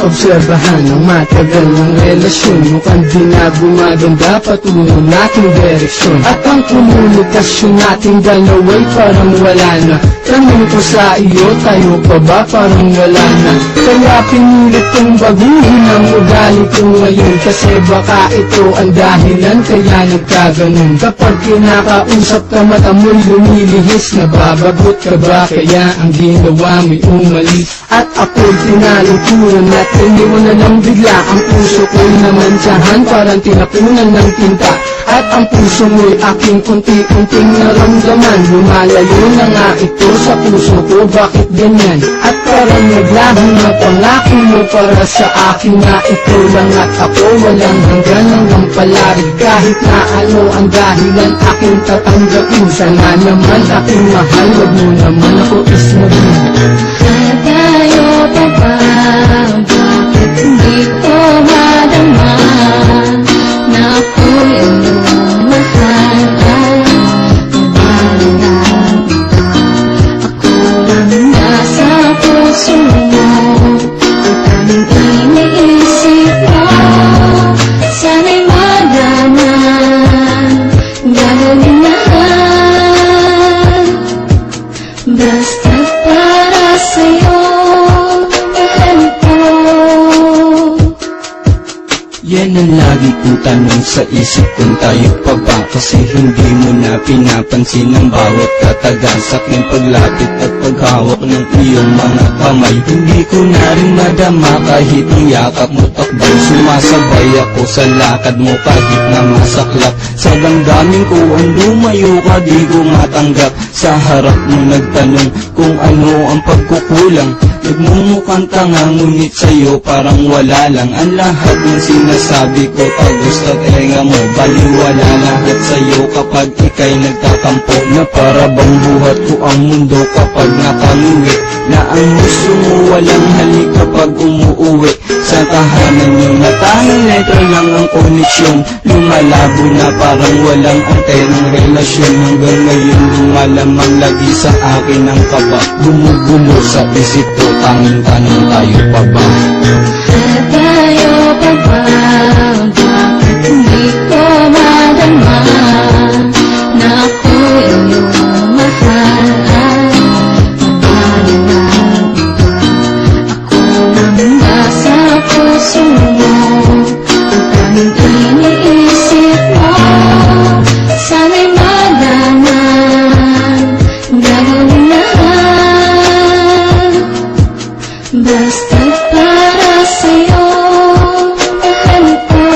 obserbahan ang matagal ng relasyon. Mukhang di na gumaganda patungo nating direksyon. At ang komunikasyon nating dalawa'y parang wala na. Tanong ko sa iyo, tayo pa ba parang wala na? Kaya pinilit kong baguhin ang ugali ko ngayon, kasi baka ito ang dahilan kaya nagkaganon. Kapag kinakausap ka mata mo'y lumilihis, nababagot ka ba? Kaya ang ginawa mo'y umalis at ako'y tinalikuran at iniwan na lang bigla. Ang puso ko'y namantsahan, parang tinapunan ng tinta. At ang puso mo'y aking kunti-kunting naramdaman. Lumalayo na nga ito sa puso ko, bakit ganyan? At parang naglaho na pangako mo para sa akin na ito lang at ako walang hanggang palari. Kahit na ano ang dahilan aking tatanggapin. Sana naman aking mahal, wag mo naman ako ismagin. Tayo pa ba? Bakit hindi ko madama na ako'y iyong mahal? Ako lang nasa puso mo, ang tanging iniisip mo. Sana'y malaman, gagawin lahat, basta para sa'yo, mahal ko. Yan ang lagi kong tanong sa isip kung tayo pa ba, kasi hindi mo na pinapansin ang bawat katagang sa aking paglapit at paghawak ng iyong mga kamay. Hindi ko na rin madama kahit ang yakap mo takbay. Sumasabay ako sa lakad mo kahit na masaklap. Sa damdamin ko ang lumayo ka, di ko matanggap. Sa harap mo nagtanong kung ano ang pagkukulang. Nagmumukhang tanga ngunit sa'yo parang wala lang. Ang lahat ng sinasabi ko tagos at tenga mo. Baliwala lahat sa'yo kapag ika'y nagtatampo. Na para bang buhat ko ang mundo kapag nakanguwi. Na ang gusto mo walang halik kapag umuuwi. Sa tahanan niyo na tanging letra lang ang koneksyon. Lumalabo na parang walang antenang relasyon. Hanggang ngayon lumalamang lagi sa akin ang kaba. Gumugulo sa isip ko, tanging tanong tayo pa ba? Tayo pa ba? Bakit hindi ko madama na ako'y iyong mahal? Ako lang nasa puso mo, ang tanging iniisip mo. Sana'y malaman, gagawin lahat, basta para sa'yo, mahal ko.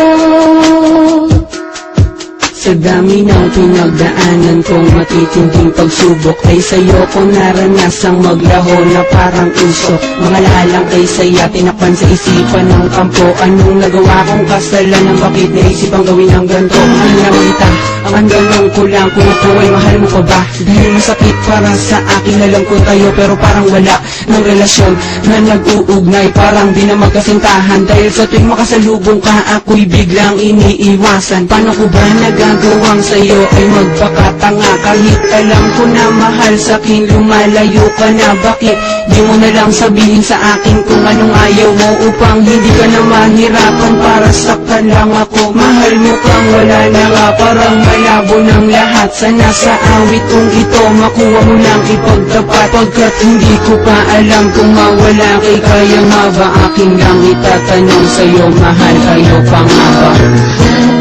Sa dami ng pinagdaanan kong matitinding pagsubok, ay sa'yo ko naranasang maglaho na parang usok. Mga lalang kay saya, tinakpan sa isipan ng kampo. Anong nagawa kong kasalanan, bakit naisip ang gawin ng ganito? Mahal naman kita, ang andanong ko lang kung ako ay mahal mo pa ba? Dahil masakit para sa akin, alam ko tayo pero parang wala ng relasyon na nag-uugnay. Parang di na magkasintahan, dahil sa tuwing makasalubong ka ako'y biglang iniiwasan. Paano ko ba nagagawang sa'yo ay magpakatanga? Kahit alam ko na mahal sa'kin, lumalayo ka na. Bakit di mo na lang sabihin sa akin kung anong ayaw mo, upang hindi ka na mahirapan para saktan lang ako? Mahal mo kang wala na nga, parang malabo ng lahat. Sana sa awit kong ito makuha mo lang ipagtapat, pagkat hindi ko pa alam kung mawala kay kaya nga ba? Aking lang itatanong sa'yo, mahal kayo pa nga ba?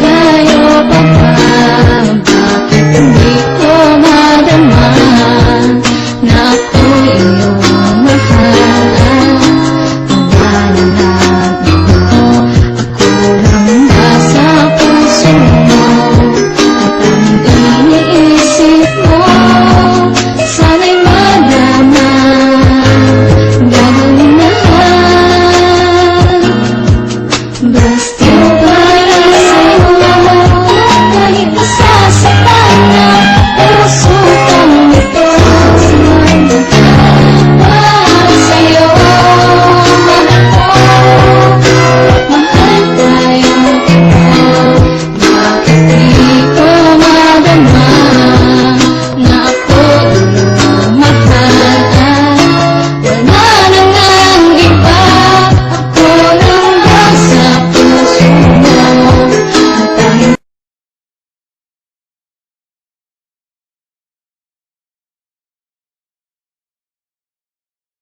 Tayo pa ba? Bakit hindi ko madama na ako'y iyong